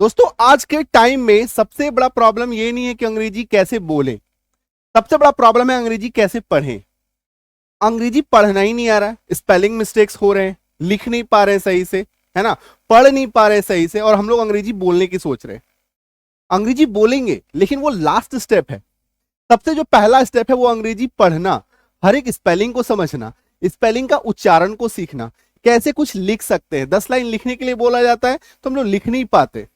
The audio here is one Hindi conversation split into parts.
दोस्तों आज के टाइम में सबसे बड़ा प्रॉब्लम ये नहीं है कि अंग्रेजी कैसे बोलें, सबसे बड़ा प्रॉब्लम है अंग्रेजी कैसे पढ़ें। अंग्रेजी पढ़ना ही नहीं आ रहा है, स्पेलिंग मिस्टेक्स हो रहे हैं, लिख नहीं पा रहे हैं सही से, है ना, पढ़ नहीं पा रहे हैं सही से, और हम लोग अंग्रेजी बोलने की सोच रहे हैं। अंग्रेजी बोलेंगे लेकिन वो लास्ट स्टेप है। सबसे जो पहला स्टेप है वो अंग्रेजी पढ़ना, हर एक स्पेलिंग को समझना, स्पेलिंग का उच्चारण को सीखना, कैसे कुछ लिख सकते हैं। 10 लाइन लिखने के लिए बोला जाता है तो हम लोग लिख नहीं पाते,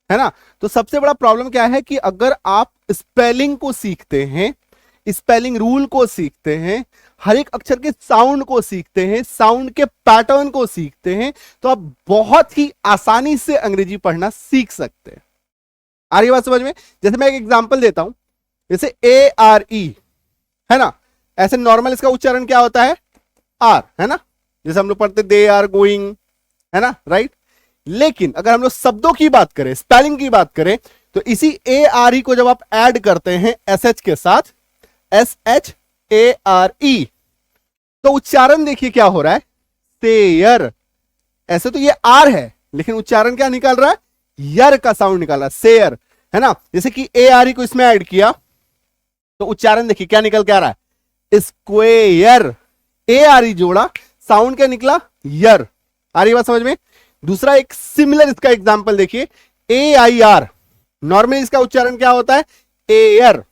है ना। तो सबसे बड़ा प्रॉब्लम क्या है कि अगर आप स्पेलिंग को सीखते हैं, स्पेलिंग रूल को सीखते हैं, हर एक अक्षर के साउंड को सीखते हैं, साउंड के पैटर्न को सीखते हैं, तो आप बहुत ही आसानी से अंग्रेजी पढ़ना सीख सकते हैं। आ रही बात समझ में? जैसे मैं एक एग्जांपल देता हूं, जैसे ARE है ना, ऐसे नॉर्मल इसका उच्चारण क्या होता है? आर, है ना, जैसे हम लोग पढ़ते दे आर गोइंग, है ना, राइट। लेकिन अगर हम लोग शब्दों की बात करें, स्पेलिंग की बात करें, तो इसी ARE को जब आप ऐड करते हैं SH के साथ, SHARE, तो उच्चारण देखिए क्या हो रहा है, सेयर। ऐसे तो ये आर है लेकिन उच्चारण क्या निकाल रहा है? यर का साउंड निकाल रहा है, सेयर, है ना। जैसे कि ARE को इसमें ऐड किया तो उच्चारण देखिए क्या निकल के आ रहा है, स्क्वेयर। ARE जोड़ा, साउंड क्या निकला? यर। आ रही बात समझ में? दूसरा एक सिमिलर इसका एग्जांपल देखिए, AIR, नॉर्मली इसका उच्चारण क्या होता है? एयर।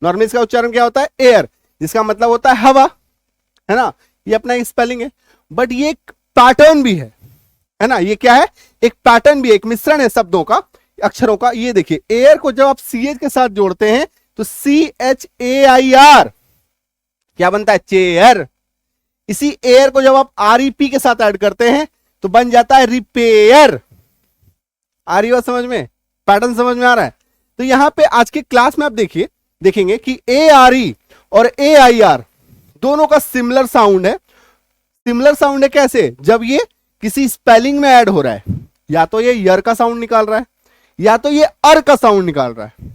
नॉर्मली इसका उच्चारण क्या होता है? एयर, जिसका मतलब होता है हवा, है ना। ये अपना एक स्पेलिंग है, बट ये एक पैटर्न भी है ना। ये क्या है? एक पैटर्न भी है, एक मिश्रण है शब्दों का, अक्षरों का। ये देखिए, एयर को जब आप CH के साथ जोड़ते हैं तो CHAIR क्या बनता है? चेयर। इसी एयर को जब आप REP के साथ ऐड करते हैं तो बन जाता है रिपेयर। आ रही बात समझ में? पैटर्न समझ में आ रहा है? तो यहां पे आज के क्लास में आप देखेंगे कि ARE और AIR दोनों का सिमिलर साउंड है। सिमिलर साउंड है कैसे? जब ये किसी स्पेलिंग में ऐड हो रहा है, या तो ये यर का साउंड निकाल रहा है या तो ये अर का साउंड निकाल रहा है।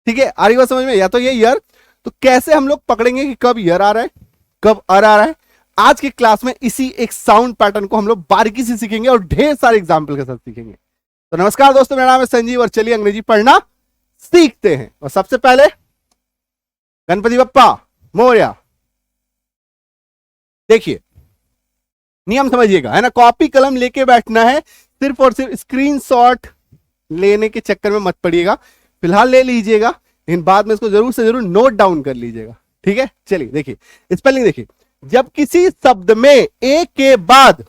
ठीक है, आ रही बात समझ में? या तो ये यर, तो कैसे हम लोग पकड़ेंगे कि कब यर आ रहा है, कब अर आ रहा है? आज की क्लास में इसी एक साउंड पैटर्न को हम लोग बारीकी से सीखेंगे और ढेर सारे एग्जाम्पल के साथ सीखेंगे। तो नमस्कार दोस्तों, मेरा नाम है संजीव और चलिए अंग्रेजी पढ़ना सीखते हैं। और सबसे पहले गणपति बप्पा मोरया। देखिए नियम समझिएगा, है ना। कॉपी कलम लेके बैठना है, सिर्फ और सिर्फ स्क्रीनशॉट लेने के चक्कर में मत पड़िएगा। फिलहाल ले लीजिएगा लेकिन बाद में इसको जरूर से जरूर नोट डाउन कर लीजिएगा, ठीक है। चलिए देखिए स्पेलिंग देखिए, जब किसी शब्द में ए के बाद,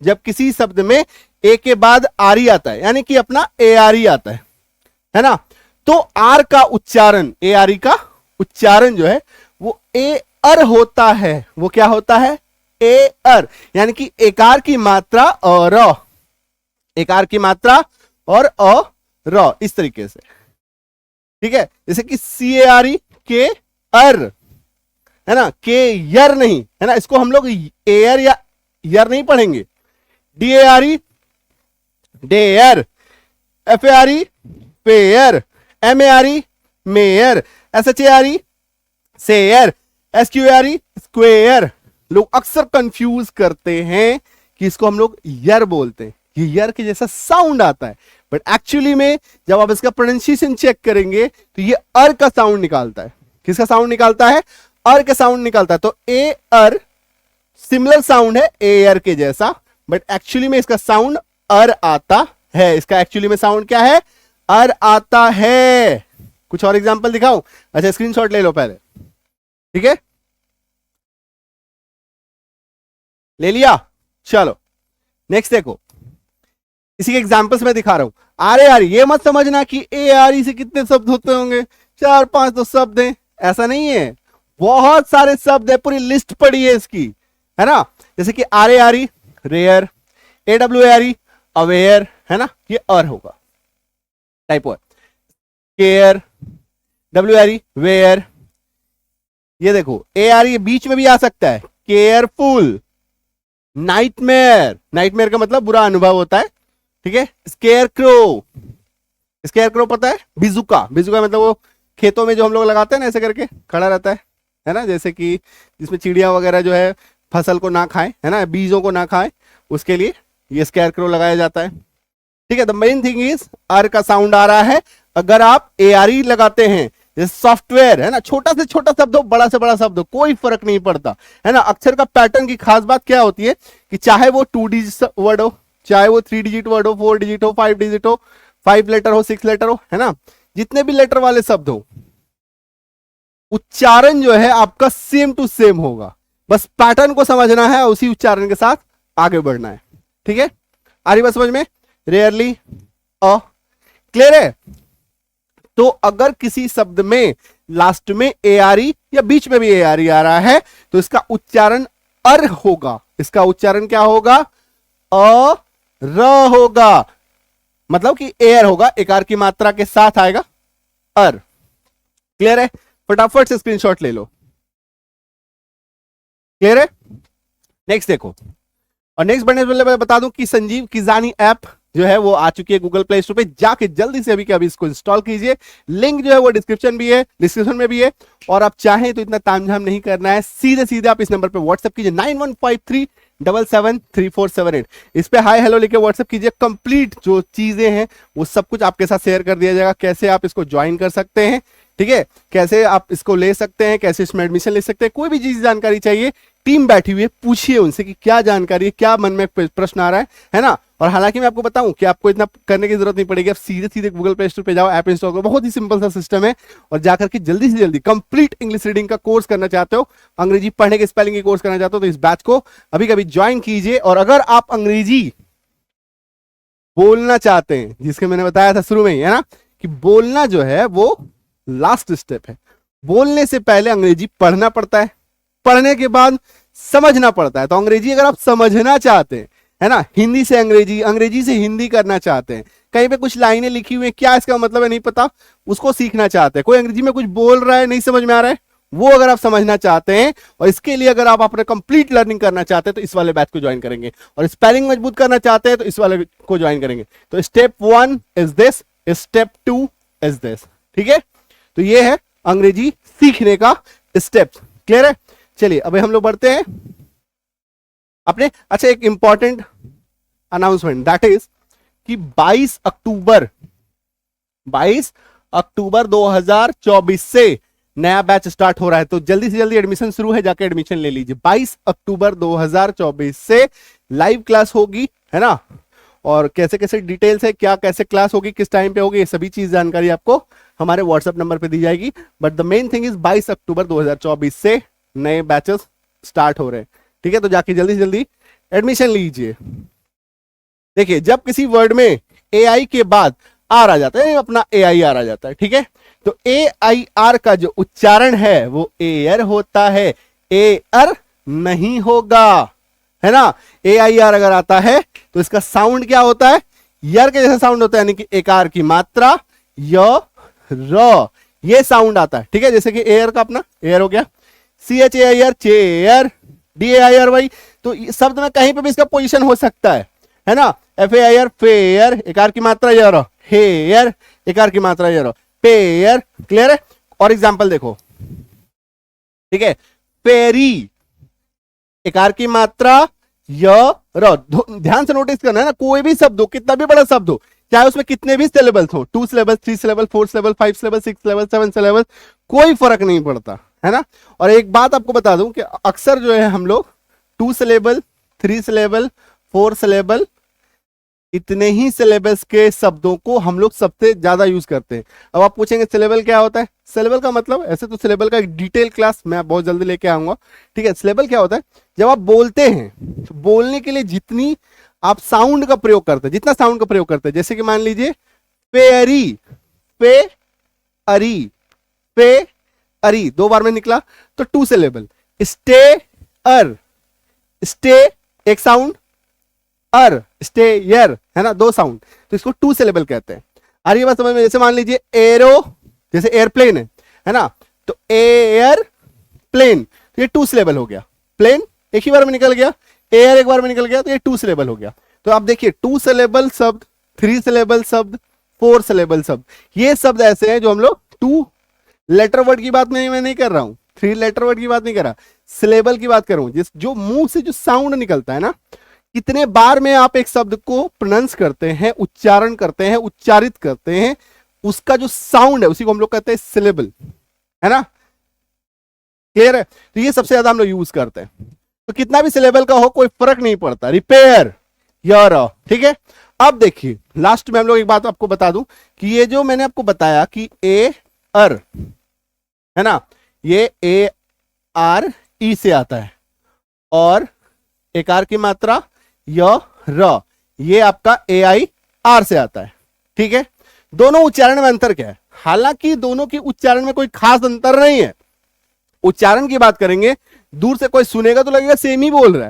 जब किसी शब्द में ए के बाद आरी आता है, यानी कि अपना ARE आता है ना, तो आर का उच्चारण, ARE का उच्चारण जो है वो ए अर होता है। वो क्या होता है? ए अर, यानी कि एकार की मात्रा और र, एकार की मात्रा और अ र, इस तरीके से, ठीक है। जैसे कि CARE के अर, है ना, के यर नहीं, है ना, इसको हम लोग एयर या यर नहीं पढ़ेंगे। DARE dare, FARE fare, MARE mare, SHARE share, SQARE square. लोग अक्सर कंफ्यूज करते हैं कि इसको हम लोग यर बोलते हैं, ये यर के जैसा साउंड आता है, बट एक्चुअली में जब आप इसका प्रोनाउंसिएशन चेक करेंगे तो ये अर का साउंड निकालता है। किसका साउंड निकालता है? अर का साउंड निकालता है। तो ए अर सिमिलर साउंड है एयर के जैसा, बट एक्चुअली में इसका साउंड अर आता है। इसका एक्चुअली में साउंड क्या है? अर आता है। कुछ और एग्जांपल दिखाऊं? अच्छा स्क्रीनशॉट ले लो पहले, ठीक है, ले लिया। चलो नेक्स्ट देखो, इसी के एग्जांपल्स में दिखा रहा हूं। अरे यार ये मत समझना कि ARE से कितने शब्द होते होंगे, 4-5 तो शब्द हैं, ऐसा नहीं है, बहुत सारे शब्द है, पूरी लिस्ट पड़ी है इसकी, है ना। जैसे कि RARE रेयर, AWARE अवेयर, है ना, ये अर होगा, type word. Care, WARE ware, ये देखो ARE बीच में भी आ सकता है, केयरफुल। नाइटमेयर, नाइटमेयर का मतलब बुरा अनुभव होता है, ठीक है। स्केयर क्रो, स्केयर क्रो पता है? बिजुका, बिजुका मतलब वो खेतों में जो हम लोग लगाते हैं ना, ऐसे करके खड़ा रहता है ना, जैसे कि जिसमें चिड़िया वगैरह जो है फसल को ना खाए, है ना, बीजों को ना खाए, उसके लिए ये स्केयर क्रो लगाया जाता है, ठीक है, द मेन थिंग इज अर का साउंड आ रहा है। अगर आप ए आर ई लगाते हैं, जैसे सॉफ्टवेयर है ना, छोटा से छोटा शब्द हो, बड़ा से बड़ा शब्द हो, कोई फर्क नहीं पड़ता है ना। अक्षर का पैटर्न की खास बात क्या होती है कि चाहे वो 2 डिजिट वर्ड हो, चाहे वो 3 डिजिट वर्ड हो, 4 डिजिट हो, 5 डिजिट हो, 5 लेटर हो, 6 लेटर हो, है ना, जितने भी लेटर वाले शब्द हो, उच्चारण जो है आपका सेम टू सेम होगा। बस पैटर्न को समझना है और उसी उच्चारण के साथ आगे बढ़ना है। ठीक है, आ रही बात समझ में? रेयरली क्लियर है? तो अगर किसी शब्द में लास्ट में ए आर ई या बीच में भी ए आर ई आ रहा है तो इसका उच्चारण अर होगा। इसका उच्चारण क्या होगा? अ र होगा, मतलब कि एयर होगा, एकार की मात्रा के साथ आएगा अर। क्लियर है? फटाफट से स्क्रीनशॉट ले लो। क्लियर है? नेक्स्ट देखो, और नेक्स्ट बढ़ने से पहले मैं बता दूं कि संजीव किजानी ऐप जो है वो आ चुकी है गूगल प्ले स्टोर पे। जाके जल्दी से अभी के अभी इसको इंस्टॉल कीजिए। लिंक जो है वो डिस्क्रिप्शन में भी है। और आप चाहें तो इतना तामझाम नहीं करना है, सीधे सीधे आप इस नंबर पे व्हाट्सएप कीजिए 9153773478। इस पे हाय हेलो लिखे व्हाट्सएप कीजिए। कंप्लीट जो चीजें हैं वो सब कुछ आपके साथ शेयर कर दिया जाएगा। कैसे आप इसको ज्वाइन कर सकते हैं, ठीक है, कैसे आप इसको ले सकते हैं, कैसे इसमें एडमिशन ले सकते हैं, कोई भी चीज जानकारी चाहिए, टीम बैठी हुई है, पूछिए उनसे कि क्या जानकारी है, क्या मन में प्रश्न आ रहा है ना। और हालांकि मैं आपको बताऊं कि आपको इतना करने की जरूरत नहीं पड़ेगी। आप सीधे सीधे गूगल प्ले स्टोर पे जाओ, ऐप इंस्टॉल करो, बहुत ही सिंपल सा सिस्टम है। और जाकर के जल्दी से जल्दी कंप्लीट इंग्लिश रीडिंग का कोर्स करना चाहते हो, अंग्रेजी पढ़ने के स्पेलिंग की कोर्स करना चाहते हो, तो इस बैच को अभी कभी ज्वाइन कीजिए। और अगर आप अंग्रेजी बोलना चाहते हैं, जिसके मैंने बताया था शुरू में ही, है ना, कि बोलना जो है वो लास्ट स्टेप है। बोलने से पहले अंग्रेजी पढ़ना पड़ता है, पढ़ने के बाद समझना पड़ता है। तो अंग्रेजी अगर आप समझना चाहते हैं, है ना, हिंदी से अंग्रेजी, अंग्रेजी से हिंदी करना चाहते हैं, कहीं पे कुछ लाइनें लिखी हुई है, क्या इसका मतलब है नहीं पता, उसको सीखना चाहते हैं, कोई अंग्रेजी में कुछ बोल रहा है नहीं समझ में आ रहा है, वो अगर आप समझना चाहते हैं, और इसके लिए अगर आप अपने कंप्लीट लर्निंग करना चाहते हैं तो इस वाले बैच को ज्वाइन करेंगे। और स्पेलिंग मजबूत करना चाहते हैं तो इस वाले को ज्वाइन करेंगे। तो step 1 is this, step 2 is this. ठीक है, तो ये है अंग्रेजी सीखने का स्टेप। क्लियर है? चलिए अभी हम लोग बढ़ते हैं अपने। अच्छा, एक इंपॉर्टेंट अनाउंसमेंट, दैट इज कि 22 अक्टूबर 2024 से नया बैच स्टार्ट हो रहा है। तो जल्दी से जल्दी एडमिशन शुरू है, जाके एडमिशन ले लीजिए। 22 अक्टूबर 2024 से लाइव क्लास होगी, है ना, और कैसे कैसे डिटेल्स है, क्या कैसे क्लास होगी, किस टाइम पे होगी, ये सभी चीज जानकारी आपको हमारे व्हाट्सएप नंबर पे दी जाएगी। But the main thing is 22 अक्टूबर 2024 से नए बैचेस स्टार्ट हो रहे हैं। ठीक है, तो जाके जल्दी से जल्दी एडमिशन लीजिए। देखिए, जब किसी वर्ड में AI के बाद आर आ जाता है, अपना AIR आ जाता है, ठीक है, तो AIR का जो उच्चारण है वो एयर होता है, एयर नहीं होगा, है ना। AIR अगर आता है तो इसका साउंड क्या होता है? यर के जैसा साउंड होता है, यानी कि एकार की मात्रा य र, ये साउंड आता है। ठीक है, जैसे कि एयर का अपना एयर हो गया, CHAIR चेयर, DAIRY, तो शब्द में कहीं पे भी इसका पोजीशन हो सकता है ना। FAIR फेयर, एकार की मात्रा यर, हेयर, एकार की मात्रा यर, पेयर। क्लियर है? और एग्जांपल देखो, ठीक है, पेरी, एकार की मात्रा य र। ध्यान से नोटिस करना है ना, कोई भी शब्द हो, कितना भी बड़ा शब्द हो, चाहे उसमें कितने भी सिलेबल्स हो, 2 syllable, 3 syllable, 4 syllable, 5 syllable, 6 syllable, 7 syllable, कोई फर्क नहीं पड़ता, है ना। और एक बात आपको बता दूं कि अक्सर जो है हम लोग 2 सिलेबल, 3 सिलेबल, 4 सिलेबल, इतने ही सिलेबस के शब्दों को हम लोग सबसे ज्यादा यूज करते हैं। अब आप पूछेंगे सिलेबल क्या होता है? सिलेबल का मतलब, ऐसे तो सिलेबल का एक डिटेल क्लास मैं बहुत जल्दी लेके आऊंगा। ठीक है, सिलेबल क्या होता है? जब आप बोलते हैं, तो बोलने के लिए जितनी आप साउंड का प्रयोग करते हैं, जितना साउंड का प्रयोग करते हैं, जैसे कि मान लीजिए पेरी, पे अरी, पे अरी 2 बार में निकला तो 2 सिलेबल। स्टे अर, स्टे एक साउंड, अर स्टे यर, है ना, 2 साउंड, तो इसको 2 सिलेबल कहते हैं। आ रही है बात समझ में? जैसे मान लीजिए एरो, जैसे एयरप्लेन है ना, तो एयर प्लेन, तो ये 2 सिलेबल हो गया। प्लेन एक ही बार में निकल गया, एयर एक बार में निकल गया, तो ये 2 सिलेबल हो गया। तो आप देखिए 2 सिलेबल शब्द, 3 सिलेबल शब्द, 4 सिलेबल शब्द, ये शब्द ऐसे हैं जो हम लोग 2 लेटर वर्ड की बात मैं नहीं कर रहा हूं, 3 लेटर वर्ड की बात नहीं कर रहा, सिलेबल की बात कर रहा हूं, जिस जो मुंह से जो साउंड निकलता है ना, कितने बार में आप एक शब्द को प्रोनाउंस करते हैं, उच्चारण करते हैं, उच्चारित करते हैं, उसका जो साउंड है उसी को हम लोग कहते हैं सिलेबल, है ना। क्लियर है। तो ये सबसे ज्यादा हम लोग यूज करते हैं। तो कितना भी सिलेबल का हो कोई फर्क नहीं पड़ता, रिपेयर योर, ठीक है। अब देखिए लास्ट में हम लोग एक बात आपको बता दूं कि ये जो मैंने आपको बताया कि ए अर है ना, ये ए आर ई से आता है, और एक आर की मात्रा य र, ये आपका ए आई आर से आता है, ठीक है। दोनों उच्चारण में अंतर क्या है? हालांकि दोनों की उच्चारण में कोई खास अंतर नहीं है। उच्चारण की बात करेंगे, दूर से कोई सुनेगा तो लगेगा सेम ही बोल रहा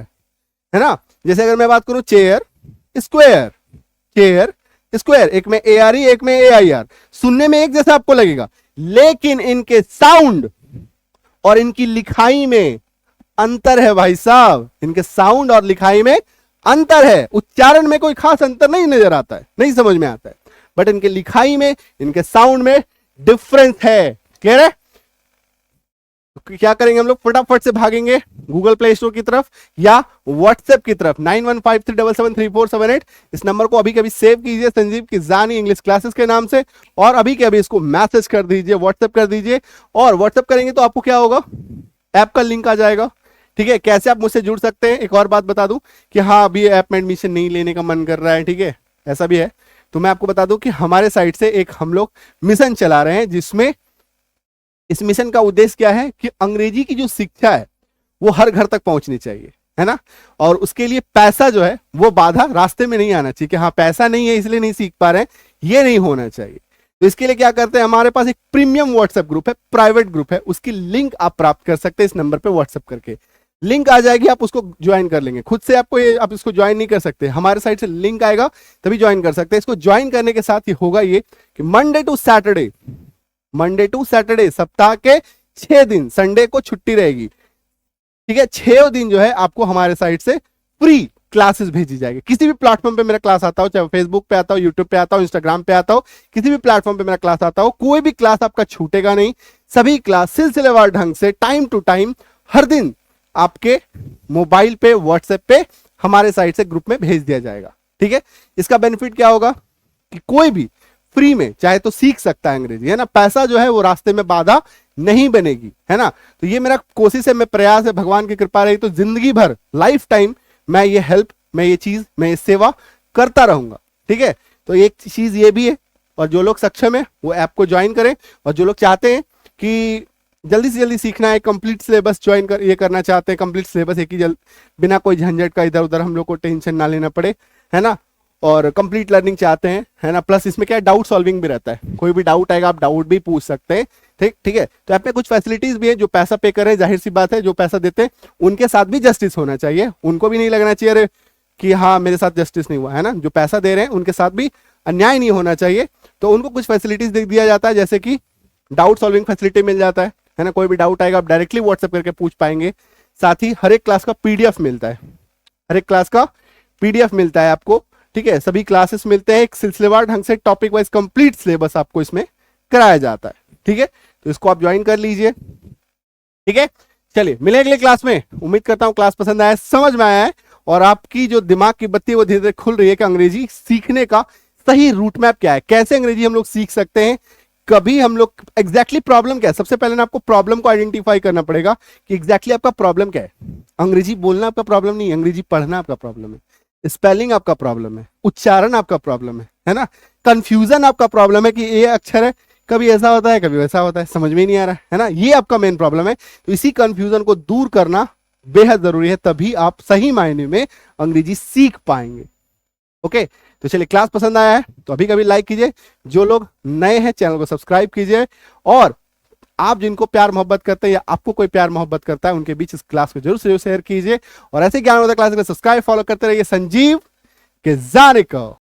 है ना। जैसे अगर मैं बात करूं चेयर स्क्वायर, चेयर स्क्वायर, एक में ए आर ई एक में ए आई आर, सुनने में एक जैसा आपको लगेगा, लेकिन इनके साउंड और इनकी लिखाई में अंतर है भाई साहब। इनके साउंड और लिखाई में अंतर है। उच्चारण में कोई खास अंतर नहीं नजर आता है, नहीं समझ में आता है, बट इनके लिखाई में, इनके साउंड में डिफरेंस है। क्लियर है। तो क्या करेंगे हम लोग, फटाफट से भागेंगे गूगल प्ले स्टोर की तरफ या व्हाट्सएप की तरफ 9153773478। इस नंबर को अभी कभी सेव कीजिए, संजीव किजानी इंग्लिश क्लासेस के नाम से, और अभी के अभी इसको मैसेज कर दीजिए, व्हाट्सएप कर दीजिए। और व्हाट्सएप करेंगे तो आपको क्या होगा, ऐप का लिंक आ जाएगा, ठीक है। कैसे आप मुझसे जुड़ सकते हैं, एक और बात बता दूं कि हाँ अभी ऐप में एडमिशन नहीं लेने का मन कर रहा है, ठीक है, ऐसा भी है, तो मैं आपको बता दूं कि हमारे साइड से एक हम लोग मिशन चला रहे हैं, जिसमें इस मिशन का उद्देश्य क्या है कि अंग्रेजी की जो शिक्षा है वो हर घर तक पहुंचनी चाहिए, है ना। और उसके लिए पैसा जो है वो बाधा रास्ते में नहीं आना चाहिए कि हाँ पैसा नहीं है इसलिए नहीं सीख पा रहे हैं, ये नहीं होना चाहिए। तो इसके लिए क्या करते हैं, हमारे पास एक प्रीमियम व्हाट्सएप ग्रुप है, प्राइवेट ग्रुप है, उसकी लिंक आप प्राप्त कर सकते हैं इस नंबर पे व्हाट्सएप करके। लिंक आ जाएगी, आप उसको ज्वाइन कर लेंगे। खुद से आपको ये आप इसको ज्वाइन नहीं कर सकते, हमारे साइड से लिंक आएगा तभी ज्वाइन कर सकते हैं। इसको ज्वाइन करने के साथ ही होगा ये कि मंडे टू सैटरडे सप्ताह के 6 दिन, संडे को छुट्टी रहेगी, ठीक है। 6 दिन जो है आपको हमारे साइड से फ्री क्लासेस भेजी जाएगी। किसी भी प्लेटफॉर्म पे मेरा क्लास आता हो, चाहे फेसबुक पे आता हो, यूट्यूब पे आता हो, इंस्टाग्राम पे आता हो, किसी भी प्लेटफॉर्म पे मेरा क्लास आता हो, कोई भी क्लास आपका छूटेगा नहीं। सभी क्लास सिलसिलेवार ढंग से टाइम टू टाइम हर दिन आपके मोबाइल पे, व्हाट्सएप पे हमारे साइड से ग्रुप में भेज दिया जाएगा, ठीक है। इसका बेनिफिट क्या होगा कि कोई भी फ्री में चाहे तो सीख सकता है अंग्रेजी, है ना। पैसा जो है वो रास्ते में बाधा नहीं बनेगी, है ना। तो ये मेरा कोशिश है, मैं प्रयास है, भगवान की कृपा रही तो जिंदगी भर, लाइफ टाइम मैं ये हेल्प, मैं ये चीज, मैं ये सेवा करता रहूंगा, ठीक है। तो एक चीज ये भी है, और जो लोग सक्षम है वो ऐप को ज्वाइन करें, और जो लोग चाहते हैं कि जल्दी से जल्दी सीखना है, कंप्लीट सिलेबस ज्वाइन कर ये करना चाहते हैं, कंप्लीट सिलेबस एक ही बिना कोई झंझट का, इधर उधर हम लोग को टेंशन ना लेना पड़े, है ना, और कंप्लीट लर्निंग चाहते हैं, है ना। प्लस इसमें क्या है, डाउट सॉल्विंग भी रहता है, कोई भी डाउट आएगा आप डाउट भी पूछ सकते हैं, ठीक है। तो ऐप में कुछ फैसिलिटीज भी है, जो पैसा पे कर रहे हैं, जाहिर सी बात है जो पैसा देते हैं उनके साथ भी जस्टिस होना चाहिए, उनको भी नहीं लगना चाहिए अरे कि हाँ मेरे साथ जस्टिस नहीं हुआ, है ना। जो पैसा दे रहे हैं उनके साथ भी अन्याय नहीं होना चाहिए, तो उनको कुछ फैसिलिटीज दे दिया जाता है, जैसे कि डाउट सॉल्विंग फैसिलिटी मिल जाता है ना। कोई भी डाउट आएगा आप डायरेक्टली व्हाट्सएप करके पूछ पाएंगे। साथ ही हर एक क्लास का पीडीएफ मिलता है, हर एक क्लास का पीडीएफ मिलता है आपको, ठीक है। सभी क्लासेस मिलते हैं, एक सिलसिलेवार ढंग से टॉपिक वाइज कंप्लीट सिलेबस आपको इसमें कराया जाता है, ठीक है। तो इसको आप ज्वाइन कर लीजिए, ठीक है। चलिए मिले अगले क्लास में। उम्मीद करता हूं क्लास पसंद आया, समझ में आया है, और आपकी जो दिमाग की बत्ती है वो धीरे धीरे खुल रही है कि अंग्रेजी सीखने का सही रूट मैप क्या है, कैसे अंग्रेजी हम लोग सीख सकते हैं, कभी हम लोग एग्जैक्टली प्रॉब्लम क्या है। सबसे पहले ना आपको प्रॉब्लम को आइडेंटिफाई करना पड़ेगा कि एग्जैक्टली आपका प्रॉब्लम क्या है। अंग्रेजी बोलना आपका प्रॉब्लम नहीं है, अंग्रेजी पढ़ना आपका प्रॉब्लम है, स्पेलिंग आपका प्रॉब्लम है, उच्चारण आपका प्रॉब्लम है ना। कंफ्यूजन आपका प्रॉब्लम है कि ये अक्षर है, कभी ऐसा होता है कभी वैसा होता है, समझ में ही नहीं आ रहा है ना। ये आपका मेन प्रॉब्लम है। तो इसी कंफ्यूजन को दूर करना बेहद जरूरी है, तभी आप सही मायने में अंग्रेजी सीख पाएंगे। ओके, तो चलिए क्लास पसंद आया है तो अभी कभी लाइक कीजिए, जो लोग नए हैं चैनल को सब्सक्राइब कीजिए, और आप जिनको प्यार मोहब्बत करते हैं या आपको कोई प्यार मोहब्बत करता है उनके बीच इस क्लास को जरूर से शेयर कीजिए, और ऐसे ज्ञान क्लास को सब्सक्राइब फॉलो करते रहिए। संजीव किजानी को।